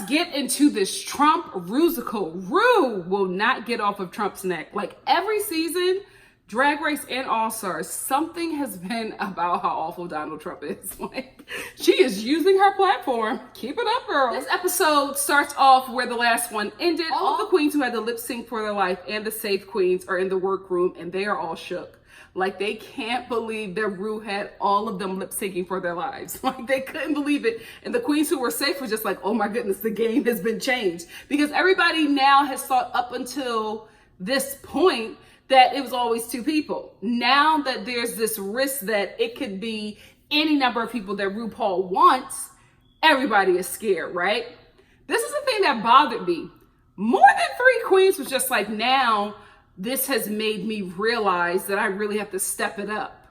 get into this Trump Rusical. Ru will not get off of Trump's neck. Like every season, Drag Race and All Stars, something has been about how awful Donald Trump is. Like, she is using her platform. Keep it up, girl. This episode starts off where the last one ended. All of the queens who had to lip sync for their life and the safe queens are in the workroom, and they are all shook. Like, they can't believe that Ru had all of them lip syncing for their lives. Like, they couldn't believe it. And the queens who were safe were just like, oh my goodness, the game has been changed. Because everybody now has thought up until this point that it was always two people. Now that there's this risk that it could be any number of people that Rupaul wants, everybody is scared, right? This is the thing that bothered me. More than 3 queens was just like, now this has made me realize that I really have to step it up.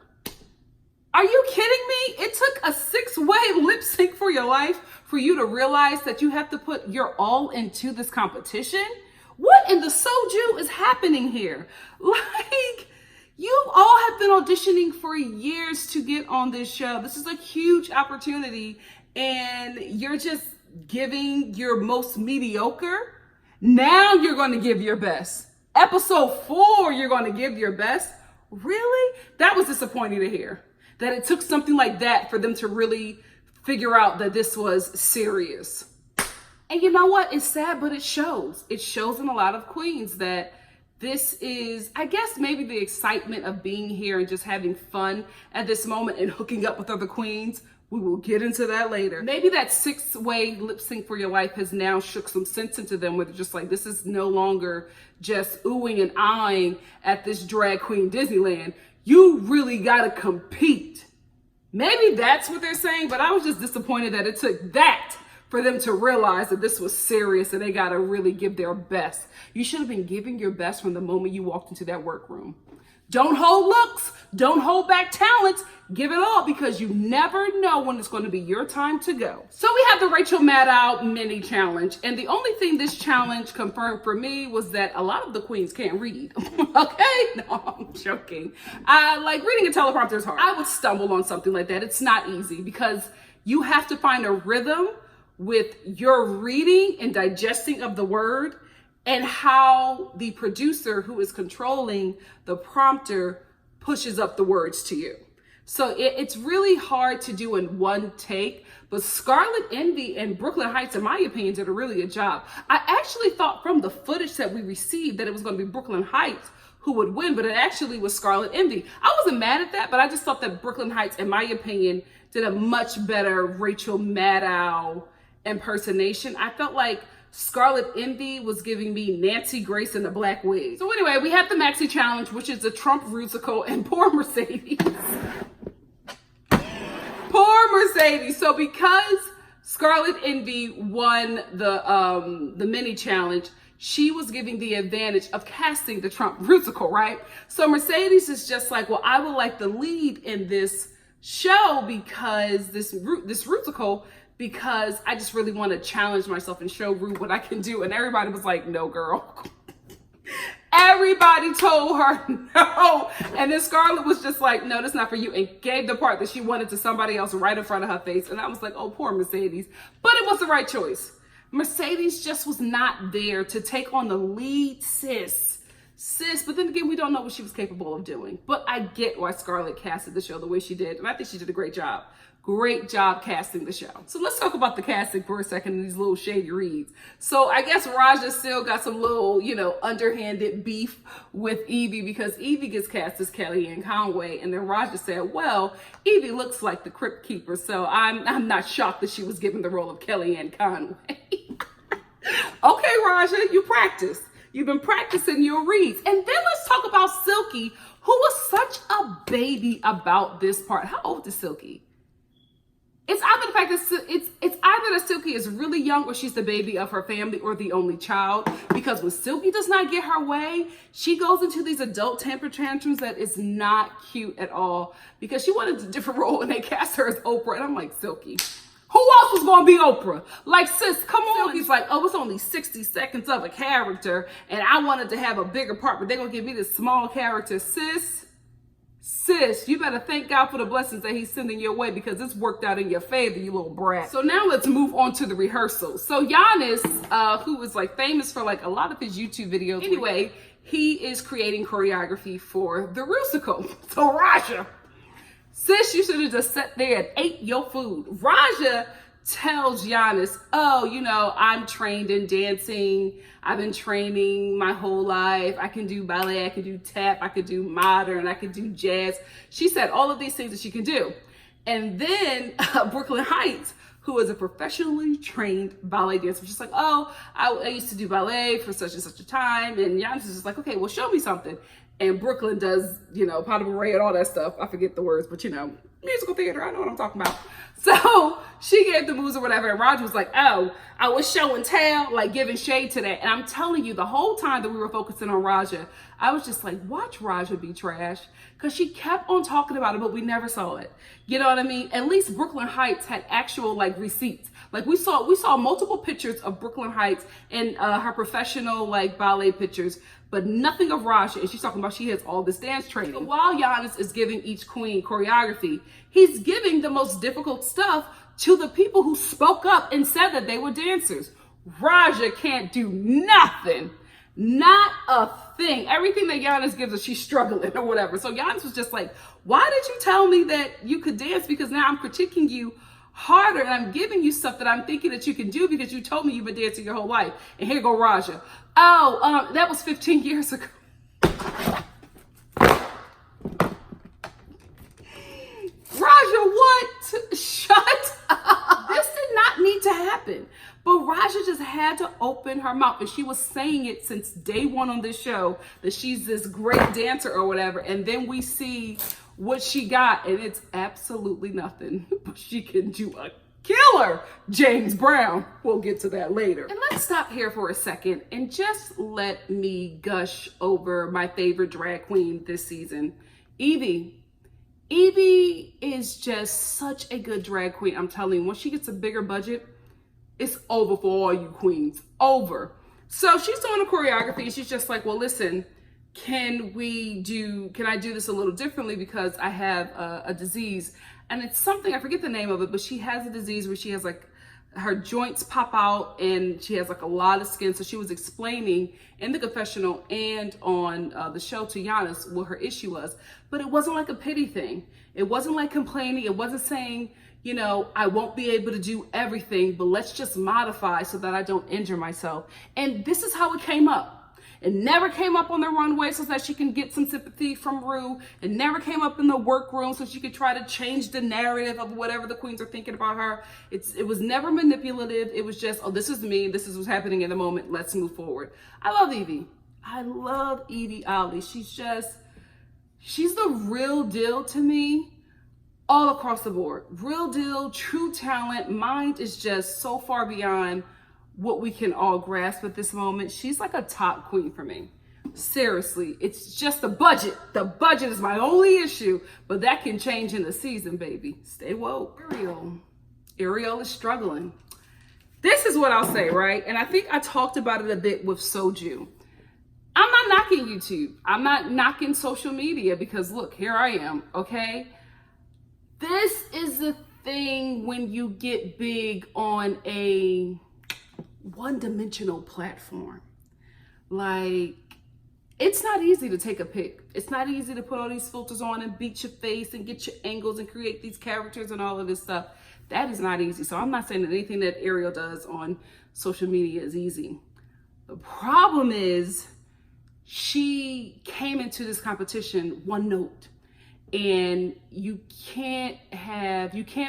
Are you kidding me? It took a 6-way lip sync for your life for you to realize that you have to put your all into this competition? What in the soju is happening here? Like, you all have been auditioning for years to get on this show. This is a huge opportunity, and you're just giving your most mediocre. Now you're going to give your best. Episode 4, you're going to give your best. Really? That was disappointing to hear. That it took something like that for them to really figure out that this was serious. And you know what? It's sad, but it shows. It shows in a lot of queens that this is, I guess, maybe the excitement of being here and just having fun at this moment and hooking up with other queens. We will get into that later. Maybe that 6-way lip sync for your life has now shook some sense into them where they're just like, this is no longer just oohing and eyeing at this drag queen Disneyland. You really gotta compete. Maybe that's what they're saying, but I was just disappointed that it took that for them to realize that this was serious and they gotta really give their best. You should have been giving your best from the moment you walked into that workroom. Don't hold looks, don't hold back talents, give it all, because you never know when it's going to be your time to go. So we have the Rachel Maddow mini challenge, and the only thing this challenge confirmed for me was that a lot of the queens can't read. Okay? No, I'm joking. Like, reading a teleprompter is hard. I would stumble on something like that. It's not easy because you have to find a rhythm with your reading and digesting of the word and how the producer who is controlling the prompter pushes up the words to you. So it's really hard to do in one take, but Scarlet Envy and Brooklyn Heights, in my opinion, did a really good job. I actually thought from the footage that we received that it was going to be Brooklyn Heights who would win, but it actually was Scarlet Envy. I wasn't mad at that, but I just thought that Brooklyn Heights, in my opinion, did a much better Rachel Maddow impersonation. I felt like Scarlet Envy was giving me Nancy Grace in the black wig. So anyway, we have the Maxi Challenge, which is the Trump Rusical, and poor Mercedes. Poor Mercedes. So because Scarlet Envy won the mini challenge, she was giving the advantage of casting the Trump Rusical, right? So Mercedes is just like, well, I would like the lead in this show because this Rusical, because I just really want to challenge myself and show Ru what I can do. And everybody was like, no, girl. Everybody told her no. And then Scarlett was just like, no, that's not for you. And gave the part that she wanted to somebody else right in front of her face. And I was like, oh, poor Mercedes. But it was the right choice. Mercedes just was not there to take on the lead, sis. But then again, we don't know what she was capable of doing. But I get why Scarlett casted the show the way she did. And I think she did a great job. Great job casting the show. So let's talk about the casting for a second and these little shady reads. So I guess Raja still got some little, underhanded beef with Evie because Evie gets cast as Kellyanne Conway. And then Raja said, well, Evie looks like the Crypt Keeper. So I'm not shocked that she was given the role of Kellyanne Conway. Okay, Raja, you practiced. You've been practicing your reads. And then let's talk about Silky, who was such a baby about this part. How old is Silky? It's either the fact that it's either that Silky is really young or she's the baby of her family or the only child. Because when Silky does not get her way, she goes into these adult temper tantrums that is not cute at all. Because she wanted a different role and they cast her as Oprah. And I'm like, Silky, who else was going to be Oprah? Like, sis, come on. Silky's like, oh, it's only 60 seconds of a character and I wanted to have a bigger part, but they're going to give me this small character. Sis, Sis, you better thank God for the blessings that he's sending your way because it's worked out in your favor, you little brat. So now let's move on to the rehearsal. So Giannis, who is like famous for like a lot of his YouTube videos. Anyway, he is creating choreography for the Rusical. So Raja, sis, you should have just sat there and ate your food. Raja tells Giannis, oh, you know, I'm trained in dancing. I've been training my whole life. I can do ballet, I can do tap, I can do modern, I can do jazz. She said all of these things that she can do. And then Brooklyn Heights, who is a professionally trained ballet dancer, she's like, oh, I used to do ballet for such and such a time. And Giannis is just like, okay, well, show me something. And Brooklyn does, you know, pas de bourrée and all that stuff. I forget the words, but you know, musical theater, I know what I'm talking about. So she gave the moves or whatever, and Roger was like, oh, I was show and tell, like giving shade to that. And I'm telling you, the whole time that we were focusing on Raja, I was just like, watch Raja be trash. Because she kept on talking about it, but we never saw it. You know what I mean? At least Brooklyn Heights had actual like receipts. Like we saw multiple pictures of Brooklyn Heights and her professional like ballet pictures, but nothing of Raja. And she's talking about she has all this dance training. So while Giannis is giving each queen choreography, he's giving the most difficult stuff to the people who spoke up and said that they were dancers. Raja can't do nothing. Not a thing. Everything that Giannis gives her, she's struggling or whatever. So Giannis was just like, why did you tell me that you could dance? Because now I'm critiquing you harder and I'm giving you stuff that I'm thinking that you can do because you told me you've been dancing your whole life. And here go Raja. Oh, that was 15 years ago. Raja, what? Shut up. This did not need to happen. But Raja just had to open her mouth. And she was saying it since day one on this show that she's this great dancer or whatever. And then we see what she got. And it's absolutely nothing. But she can do a killer James Brown. We'll get to that later. And let's stop here for a second and just let me gush over my favorite drag queen this season, Evie. Evie is just such a good drag queen. I'm telling you, once she gets a bigger budget, it's over for all you queens. Over. So she's doing a choreography. She's just like, well, listen, can I do this a little differently because I have a disease. And it's something, I forget the name of it, but she has a disease where she has like, her joints pop out and she has like a lot of skin. So she was explaining in the confessional and on the show to Giannis what her issue was. But it wasn't like a pity thing. It wasn't like complaining. It wasn't saying, you know, I won't be able to do everything, but let's just modify so that I don't injure myself. And this is how it came up. It never came up on the runway so that she can get some sympathy from Ru. It never came up in the workroom so she could try to change the narrative of whatever the queens are thinking about her. It was never manipulative. It was just, oh, this is me. This is what's happening in the moment. Let's move forward. I love Evie. I love Evie Ali. She's the real deal to me all across the board. Real deal, true talent. Mind is just so far beyond what we can all grasp at this moment. She's like a top queen for me. Seriously, it's just the budget. The budget is my only issue, but that can change in the season, baby. Stay woke. Ariel is struggling. This is what I'll say, right? And I think I talked about it a bit with Soju. I'm not knocking YouTube. I'm not knocking social media because look, here I am, okay? This is the thing when you get big on a one-dimensional platform. Like, it's not easy to take a pic. It's not easy to put all these filters on and beat your face and get your angles and create these characters and all of this stuff. That is not easy. So I'm not saying that anything that Ariel does on social media is easy. The problem is she came into this competition one note. And you can't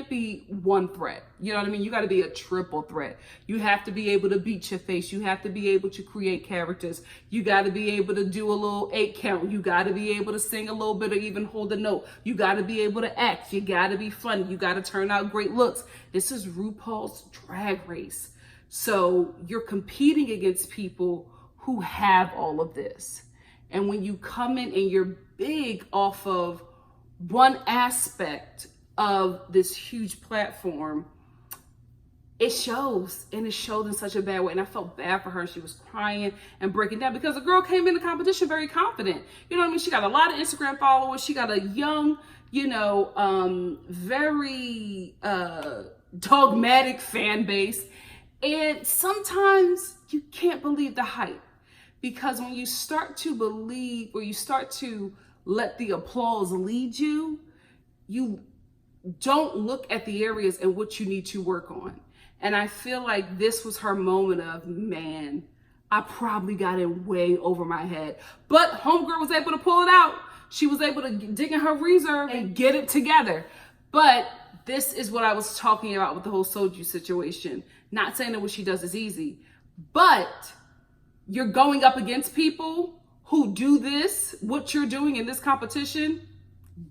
be one threat. You know what I mean? You got to be a triple threat. You have to be able to beat your face. You have to be able to create characters. You got to be able to do a little 8 count. You got to be able to sing a little bit or even hold a note. You got to be able to act. You got to be funny. You got to turn out great looks. This is RuPaul's Drag Race. So you're competing against people who have all of this. And when you come in and you're big off of one aspect of this huge platform, it shows, and it showed in such a bad way. And I felt bad for her. And she was crying and breaking down because the girl came in the competition very confident. You know what I mean? She got a lot of Instagram followers. She got a young, very dogmatic fan base. And sometimes you can't believe the hype, because when you start to believe, or you start to let the applause lead you, you don't look at the areas in which you need to work on. And I feel like this was her moment of, man, I probably got in way over my head. But homegirl was able to pull it out. She was able to dig in her reserve and get it together. But this is what I was talking about with the whole Soju situation. Not saying that what she does is easy, but you're going up against people who do this, what you're doing in this competition,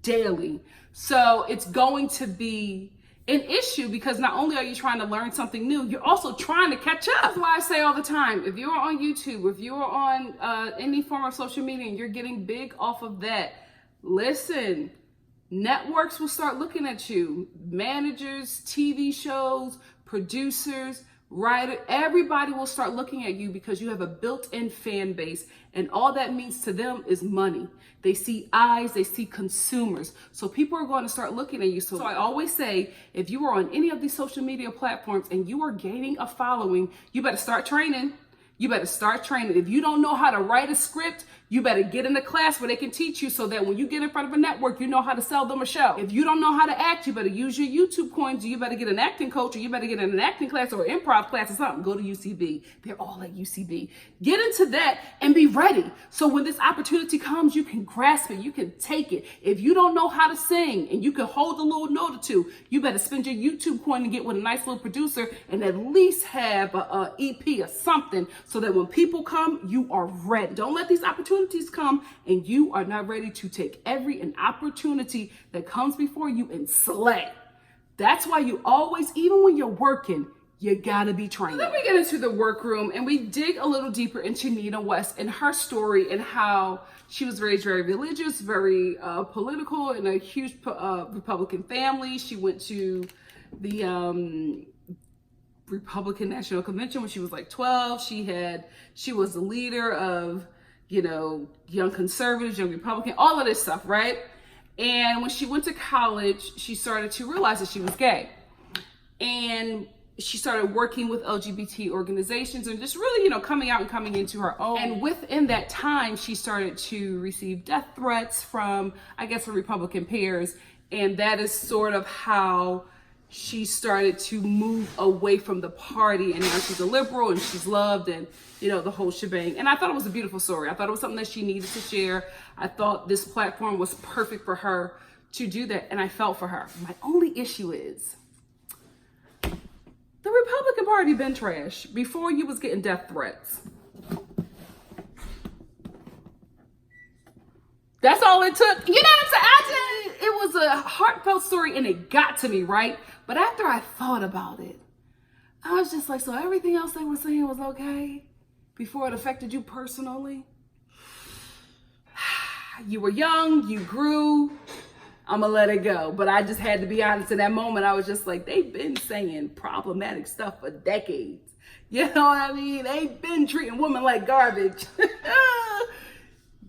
daily. So it's going to be an issue, because not only are you trying to learn something new, you're also trying to catch up. That's why I say all the time, if you're on YouTube, if you're on any form of social media and you're getting big off of that, listen, networks will start looking at you. Managers, TV shows, producers, writer, everybody will start looking at you because you have a built-in fan base, and all that means to them is money. They see eyes, they see consumers. So people are going to start looking at you. So I always say, if you are on any of these social media platforms and you are gaining a following, you better start training. You better start training. If you don't know how to write a script, you better get in a class where they can teach you, so that when you get in front of a network, you know how to sell them a show. If you don't know how to act, you better use your YouTube coins. You better get an acting coach, or you better get in an acting class or improv class or something. Go to UCB. They're all at UCB. Get into that and be ready. So when this opportunity comes, you can grasp it. You can take it. If you don't know how to sing and you can hold a little note or two, you better spend your YouTube coin and get with a nice little producer and at least have a EP or something, so that when people come, you are ready. Don't let these opportunities come and you are not ready to take every an opportunity that comes before you and slay. That's why you always, even when you're working, you gotta be trained. Then we get into the workroom and we dig a little deeper into Nina West and her story, and how she was raised very religious, very political, in a huge Republican family. She went to the Republican National Convention when she was like 12. She was the leader of, young conservatives, young Republican, all of this stuff, right? And when she went to college, she started to realize that she was gay. And she started working with LGBT organizations and just really, coming out and coming into her own. And within that time, she started to receive death threats from, I guess, her Republican peers. And that is sort of how she started to move away from the party, and now she's a liberal and she's loved, and the whole shebang. And I thought it was a beautiful story. I thought it was something that she needed to share. I thought this platform was perfect for her to do that, and I felt for her. My only issue is the Republican Party been trash before you was getting death threats. That's all it took. You know what I'm saying? It was a heartfelt story and it got to me, right? But after I thought about it, I was just like, so everything else they were saying was okay before it affected you personally? You were young, you grew, I'm gonna let it go. But I just had to be honest, in that moment, I was just like, they've been saying problematic stuff for decades. You know what I mean? They've been treating women like garbage.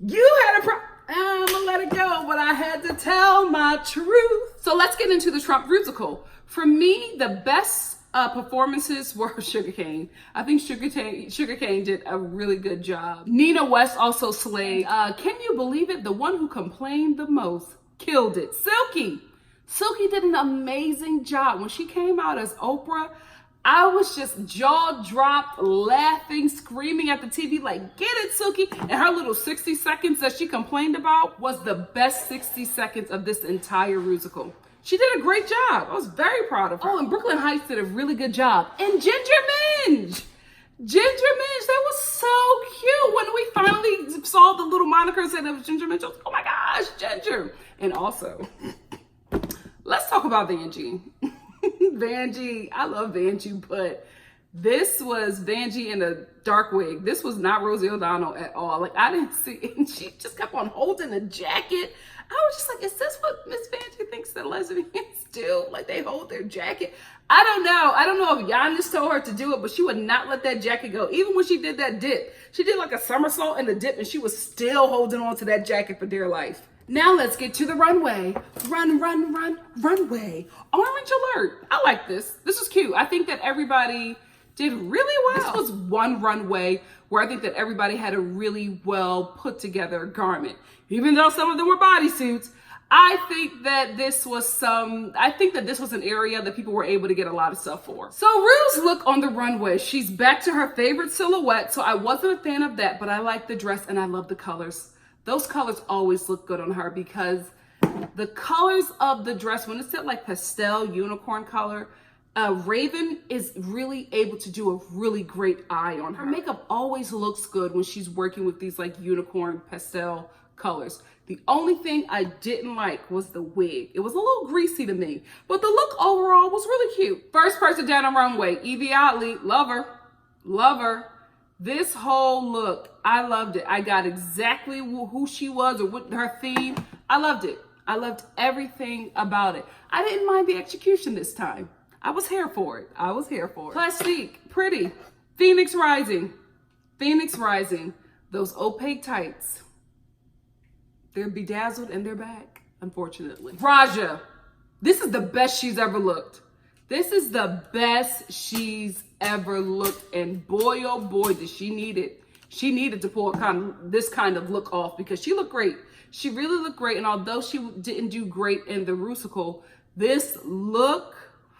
You had a problem. I'm gonna let it go, but I had to tell my truth. So let's get into the Trump Rusical. For me, the best performances were Sugarcane. I think Sugarcane did a really good job. Nina West also slayed. Can you believe it? The one who complained the most killed it. Silky did an amazing job. When she came out as Oprah, I was just jaw dropped, laughing, screaming at the TV like, get it, Silky. And her little 60 seconds that she complained about was the best 60 seconds of this entire Rusical. She did a great job. I was very proud of her. Oh, and Brooklyn Heights did a really good job. And Ginger Minge, that was so cute. When we finally saw the little moniker said it was Ginger Minge, I was like, oh my gosh, Ginger. And also, let's talk about Vanjie. Vanjie, I love Vanjie, but This was Vanjie in a dark wig. This was not Rosie O'Donnell at all. Like, I didn't see it. And she just kept on holding the jacket. I was just like, is this what Miss Vanjie thinks that lesbians do? Like, they hold their jacket. I don't know. I don't know if Giannis told her to do it, but she would not let that jacket go. Even when she did that dip. She did like a somersault in the dip, and she was still holding on to that jacket for dear life. Now let's get to the runway. Run, run, run, runway. Orange alert. I like this. This is cute. I think that everybody did really well. This was one runway where I think that everybody had a really well put together garment. Even though some of them were bodysuits, I think that this was an area that people were able to get a lot of stuff for. So Ru's look on the runway, she's back to her favorite silhouette. So I wasn't a fan of that, but I like the dress and I love the colors. Those colors always look good on her because the colors of the dress, when it's that like pastel unicorn color, Raven is really able to do a really great eye on her. Her makeup always looks good when she's working with these like unicorn pastel colors. The only thing I didn't like was the wig. It was a little greasy to me, but the look overall was really cute. First person down on runway, Evie Oddly, love her, love her. This whole look, I loved it. I got exactly who she was or what her theme. I loved it. I loved everything about it. I didn't mind the execution this time. I was here for it. I was here for it. Plastique, pretty. Phoenix Rising. Phoenix Rising. Those opaque tights. They're bedazzled and they're back, unfortunately. Raja. This is the best she's ever looked. This is the best she's ever looked. And boy, oh boy, did she need it. She needed to pull this kind of look off because she looked great. She really looked great. And although she didn't do great in the Rusical, this look,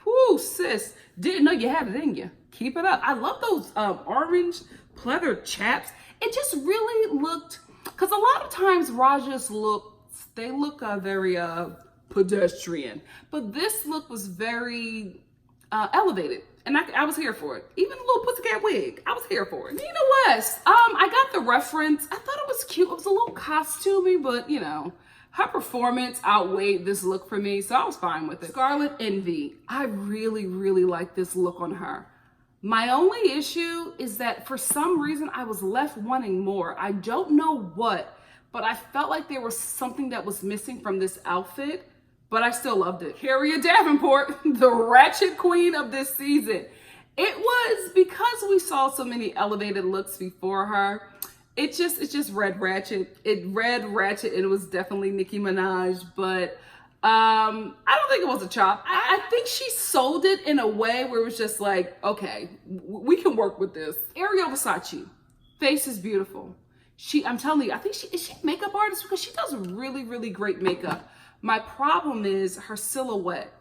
whoo, sis, didn't know you had it in you. Keep it up. I love those orange pleather chaps. It just really looked, because a lot of times Raja's looks, they look very pedestrian. But this look was very elevated. And I was here for it. Even a little pussycat wig, I was here for it. Nina West, I got the reference. I thought it was cute. It was a little costumey, but you know, her performance outweighed this look for me, so I was fine with it. Scarlet Envy, I really, really like this look on her. My only issue is that for some reason I was left wanting more. I don't know what, but I felt like there was something that was missing from this outfit. But I still loved it. Harriet Davenport, the ratchet queen of this season. It was because we saw so many elevated looks before her. It's just Red Ratchet. Red Ratchet, and it was definitely Nicki Minaj, but I don't think it was a chop. I think she sold it in a way where it was just like, okay, we can work with this. Ariel Versace, face is beautiful. I'm telling you, I think is she a makeup artist? Because she does really, really great makeup. My problem is her silhouette.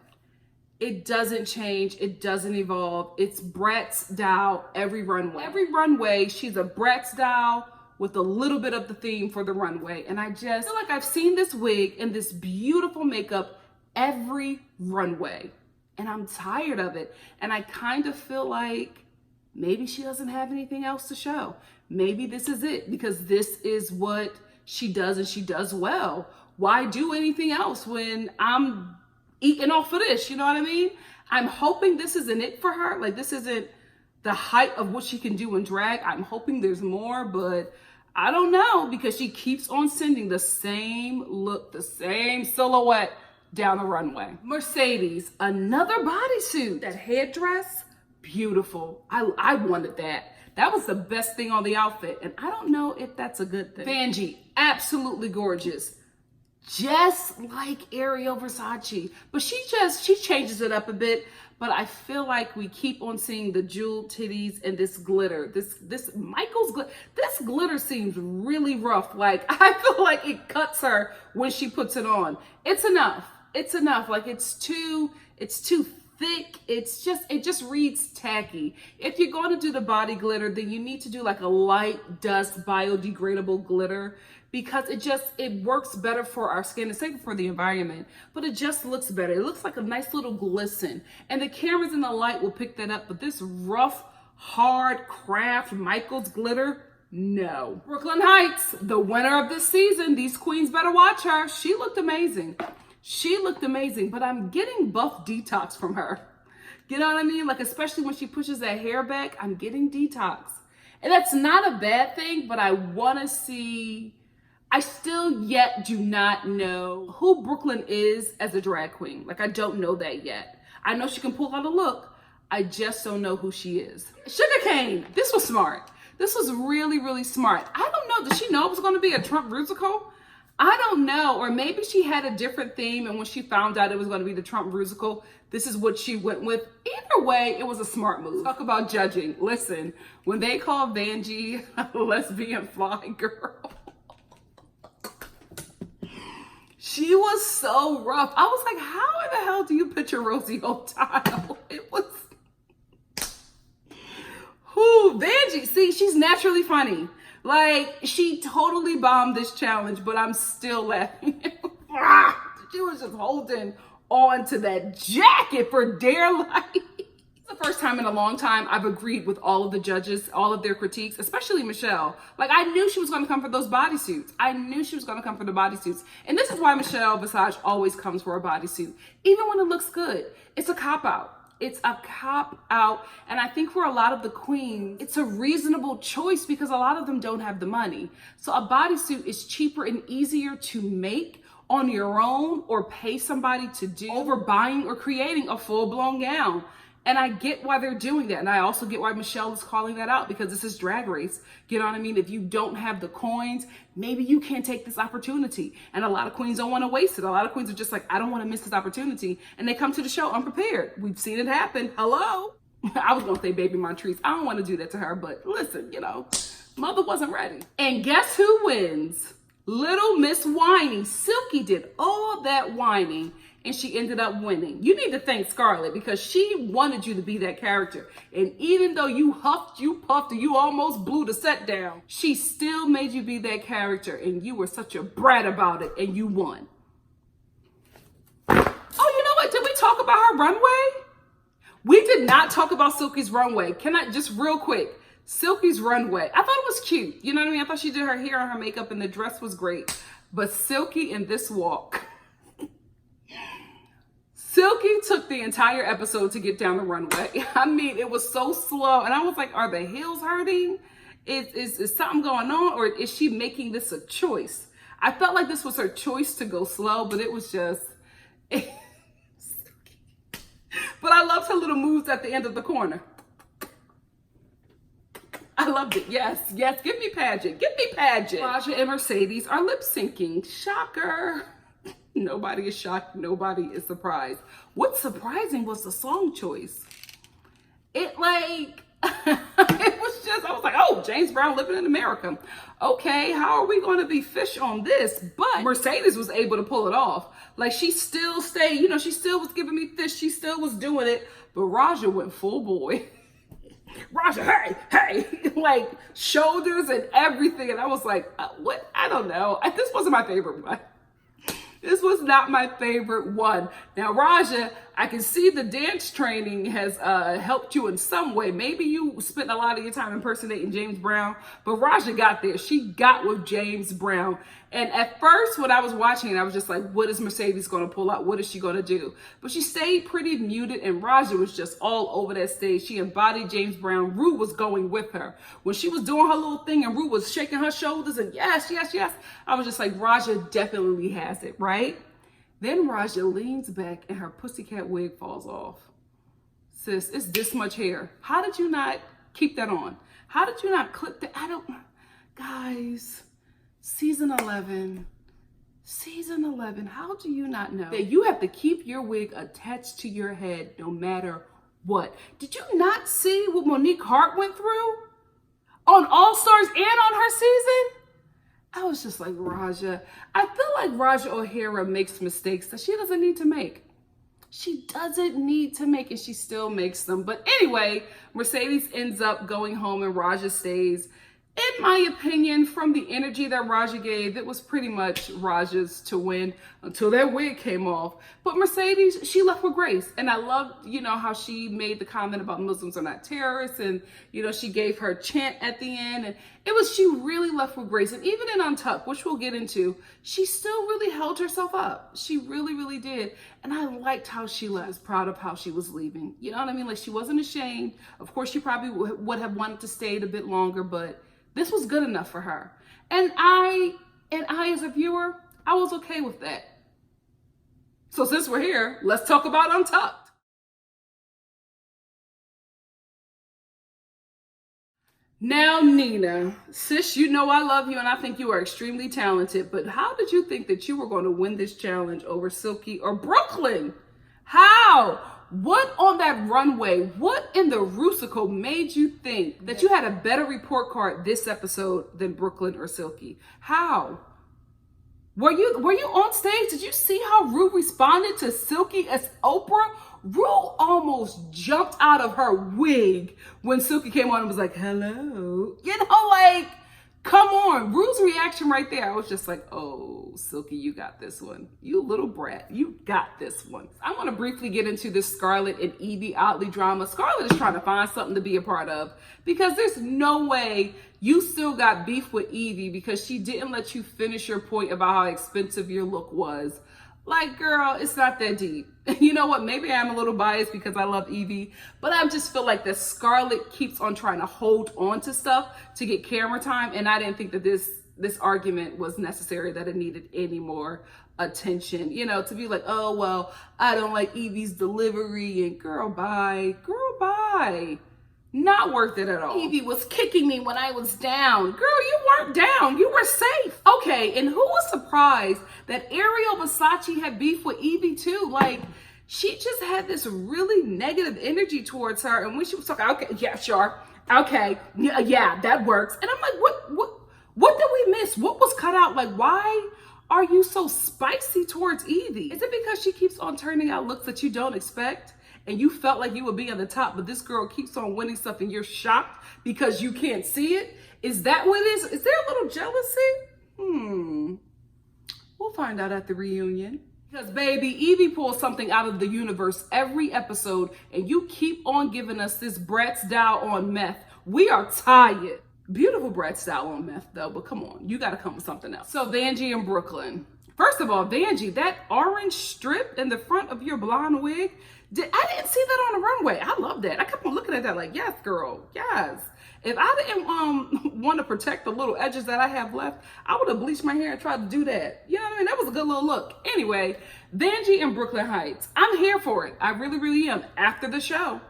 It doesn't change. It doesn't evolve. It's Bratz style every runway. Every runway, she's a Bratz style with a little bit of the theme for the runway. And I just feel like I've seen this wig and this beautiful makeup every runway. And I'm tired of it. And I kind of feel like maybe she doesn't have anything else to show. Maybe this is it because this is what she does and she does well. Why do anything else when I'm eating off of this? You know what I mean? I'm hoping this isn't it for her. Like this isn't the height of what she can do in drag. I'm hoping there's more, but I don't know because she keeps on sending the same look, the same silhouette down the runway. Mercedes, another bodysuit. That headdress, beautiful. I wanted that. That was the best thing on the outfit. And I don't know if that's a good thing. Vanjie, absolutely gorgeous. Just like Ariel Versace, but she changes it up a bit. But I feel like we keep on seeing the jeweled titties and this glitter. This Michael's glitter. This glitter seems really rough. Like I feel like it cuts her when she puts it on. It's enough. It's enough. Like it's too thick. It just reads tacky. If you're going to do the body glitter, then you need to do like a light dust biodegradable glitter. Because it works better for our skin. It's safer for the environment, but it just looks better. It looks like a nice little glisten. And the cameras and the light will pick that up, but this rough, hard craft Michael's glitter, no. Brooklyn Heights, the winner of this season. These queens better watch her. She looked amazing. She looked amazing, but I'm getting buff detox from her. You know what I mean? Like, especially when she pushes that hair back, I'm getting detox. And that's not a bad thing, but I want to see, I still yet do not know who Brooklyn is as a drag queen. Like, I don't know that yet. I know she can pull out a look. I just don't know who she is. Sugarcane, this was smart. This was really, really smart. I don't know, did she know it was going to be a Trump Rusical? I don't know, or maybe she had a different theme, and when she found out it was going to be the Trump Rusical, this is what she went with. Either way, it was a smart move. Talk about judging. Listen, when they called Vanjie a lesbian fly girl, she was so rough. I was like, how in the hell do you picture Rosie O'Donnell? It was, who, Vanjie, see, she's naturally funny. Like, she totally bombed this challenge, but I'm still laughing. She was just holding on to that jacket for dear life. It's the first time in a long time I've agreed with all of the judges, all of their critiques, especially Michelle. Like, I knew she was going to come for those bodysuits. I knew she was going to come for the bodysuits. And this is why Michelle Visage always comes for a bodysuit. Even when it looks good, it's a cop-out. It's a cop-out. And I think for a lot of the queens, it's a reasonable choice because a lot of them don't have the money. So a bodysuit is cheaper and easier to make on your own or pay somebody to do over buying or creating a full-blown gown. And I get why they're doing that. And I also get why Michelle is calling that out because this is Drag Race. You know what I mean? If you don't have the coins, maybe you can't take this opportunity. And a lot of queens don't want to waste it. A lot of queens are just like, I don't want to miss this opportunity. And they come to the show unprepared. We've seen it happen. Hello? I was going to say Baby Montrese. I don't want to do that to her. But listen, you know, mother wasn't ready. And guess who wins? Little Miss Whiny. Silky did all that whining and she ended up winning. You need to thank Scarlett because she wanted you to be that character. And even though you huffed, you puffed, and you almost blew the set down, she still made you be that character. And you were such a brat about it and you won. Oh, you know what? Did we talk about her runway? We did not talk about Silky's runway. Can I just real quick? Silky's runway. I thought it was cute. You know what I mean? I thought she did her hair and her makeup and the dress was great. But Silky in this walk. Silky took the entire episode to get down the runway. I mean, it was so slow. And I was like, are the heels hurting? Is something going on? Or is she making this a choice? I felt like this was her choice to go slow, but it was just... But I loved her little moves at the end of the corner. I loved it. Yes, yes. Give me pageant. Give me pageant. Raja and Mercedes are lip syncing. Shocker. Nobody is shocked. Nobody is surprised. What's surprising was the song choice. It like, it was just, I was like, oh, James Brown living in America. Okay, how are we going to be fish on this? But Mercedes was able to pull it off. Like she still stayed, you know, she still was giving me fish. She still was doing it. But Raja went full boy. Raja, hey, hey, like shoulders and everything. And I was like, what? I don't know. This wasn't my favorite one. This was not my favorite one. Now, Raja, I can see the dance training has helped you in some way. Maybe you spent a lot of your time impersonating James Brown, but Raja got there. She got with James Brown. And at first, when I was watching it, I was just like, what is Mercedes going to pull out? What is she going to do? But she stayed pretty muted, and Raja was just all over that stage. She embodied James Brown. Rue was going with her. When she was doing her little thing and Rue was shaking her shoulders and yes, yes, yes, I was just like, Raja definitely has it, right? Then Raja leans back and her pussycat wig falls off. Sis, it's this much hair. How did you not keep that on? How did you not clip that? I don't, guys. Season 11, how do you not know that you have to keep your wig attached to your head no matter what? Did you not see what Monique Hart went through on All Stars and on her season? I was just like, Raja, I feel like Raja O'Hara makes mistakes that she doesn't need to make. She doesn't need to make, and she still makes them. But anyway, Mercedes ends up going home and Raja stays. In my opinion, from the energy that Raja gave, it was pretty much Raja's to win until that wig came off. But Mercedes, she left with grace. And I loved, how she made the comment about Muslims are not terrorists. And, she gave her chant at the end. And she really left with grace. And even in Untucked, which we'll get into, she still really held herself up. She really, really did. And I liked how she left. I was proud of how she was leaving. You know what I mean? Like, she wasn't ashamed. Of course, she probably would have wanted to stay a bit longer, but this was good enough for her. And I as a viewer, I was okay with that. So since we're here, let's talk about Untucked. Now, Nina, sis, I love you and I think you are extremely talented, but how did you think that you were going to win this challenge over Silky or Brooklyn? How? What on that runway, what in the Rusical made you think that you had a better report card this episode than Brooklyn or Silky? How? Were you on stage? Did you see how Ru responded to Silky as Oprah? Ru almost jumped out of her wig when Silky came on and was like, hello. Come on. Ru's reaction right there. I was just like, oh, Silky, you got this one. You little brat. You got this one. I want to briefly get into this Scarlett and Evie Oddly drama. Scarlett is trying to find something to be a part of because there's no way you still got beef with Evie because she didn't let you finish your point about how expensive your look was. Like, girl, it's not that deep. You know what? Maybe I'm a little biased because I love Evie, but I just feel like that Scarlett keeps on trying to hold on to stuff to get camera time, and I didn't think that this argument was necessary, that it needed any more attention. To be like, oh, well, I don't like Evie's delivery, and girl, bye. Girl, bye. Not worth it at all. Evie was kicking me when I was down. Girl, you weren't down. You were safe. Okay, and who was surprised that Ariel Versace had beef with Evie too? Like, she just had this really negative energy towards her. And when she was talking, okay, yeah, sure. Okay, yeah, that works. And I'm like, what did we miss? What was cut out? Like, why are you so spicy towards Evie? Is it because she keeps on turning out looks that you don't expect? And you felt like you would be on the top, but this girl keeps on winning stuff and you're shocked because you can't see it? Is that what it is? Is there a little jealousy? We'll find out at the reunion. Because, baby, Evie pulls something out of the universe every episode, and you keep on giving us this brat style on meth. We are tired. Beautiful brat style on meth, though, but come on. You got to come with something else. So, Vanjie and Brooklyn. First of all, Vanjie, that orange strip in the front of your blonde wig, I didn't see that on the runway. I love that. I kept on looking at that like, yes, girl, yes. If I didn't want to protect the little edges that I have left, I would have bleached my hair and tried to do that. You know what I mean? That was a good little look. Anyway, Vanjie and Brooklyn Heights. I'm here for it. I really, really am. After the show,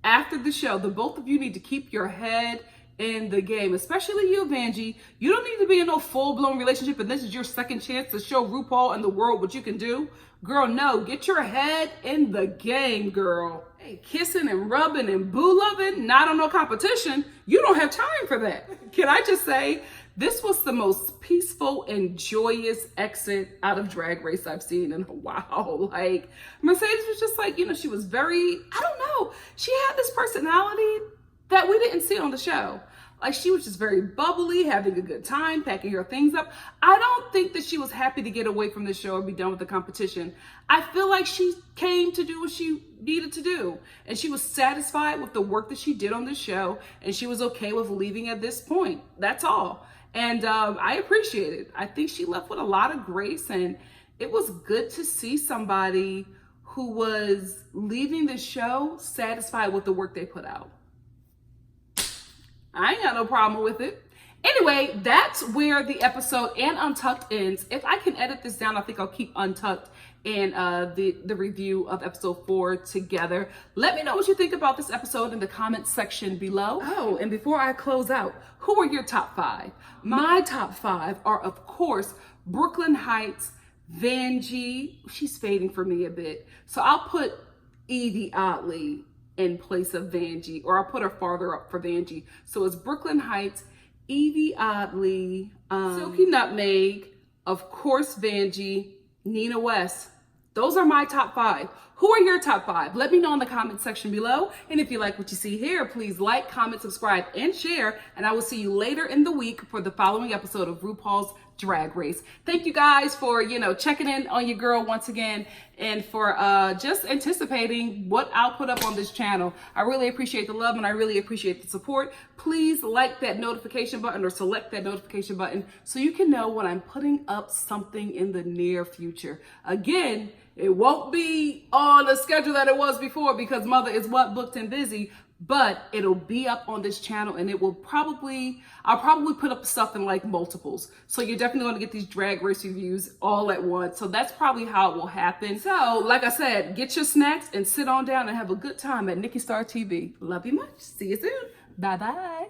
the both of you need to keep your head in the game, especially you, Vanjie. You don't need to be in no full-blown relationship, and this is your second chance to show RuPaul and the world what you can do. Girl, no, get your head in the game, girl. Hey, kissing and rubbing and boo loving, not on no competition. You don't have time for that. Can I just say, this was the most peaceful and joyous exit out of Drag Race I've seen in a while. Like, Mercedes was just like, she was very, I don't know. She had this personality that we didn't see on the show. Like, she was just very bubbly, having a good time, packing her things up. I don't think that she was happy to get away from the show or be done with the competition. I feel like she came to do what she needed to do. And she was satisfied with the work that she did on the show. And she was okay with leaving at this point. That's all. And I appreciate it. I think she left with a lot of grace. And it was good to see somebody who was leaving the show satisfied with the work they put out. I ain't got no problem with it. Anyway, that's where the episode and Untucked ends. If I can edit this down, I think I'll keep Untucked and the review of episode 4 together. Let me know what you think about this episode in the comments section below. Oh, and before I close out, who are your top 5? My top 5 are, of course, Brooklyn Heights, Vanjie. She's fading for me a bit. So I'll put Evie Oddly in place of Vanjie, or I'll put her farther up for Vanjie. So it's Brooklyn Heights, Evie Oddly, Silky Nutmeg, of course Vanjie, Nina West. Those are my top 5. Who are your top 5? Let me know in the comment section below. And if you like what you see here, please like, comment, subscribe, and share. And I will see you later in the week for the following episode of RuPaul's Drag Race. Thank you guys for, checking in on your girl once again and for just anticipating what I'll put up on this channel. I really appreciate the love and I really appreciate the support. Please like that notification button or select that notification button so you can know when I'm putting up something in the near future. Again, it won't be on the schedule that it was before because mother is booked and busy, but it'll be up on this channel and I'll probably put up stuff in like multiples. So you're definitely going to get these Drag Race reviews all at once. So that's probably how it will happen. So like I said, get your snacks and sit on down and have a good time at NikkiStar TV. Love you much. See you soon. Bye-bye.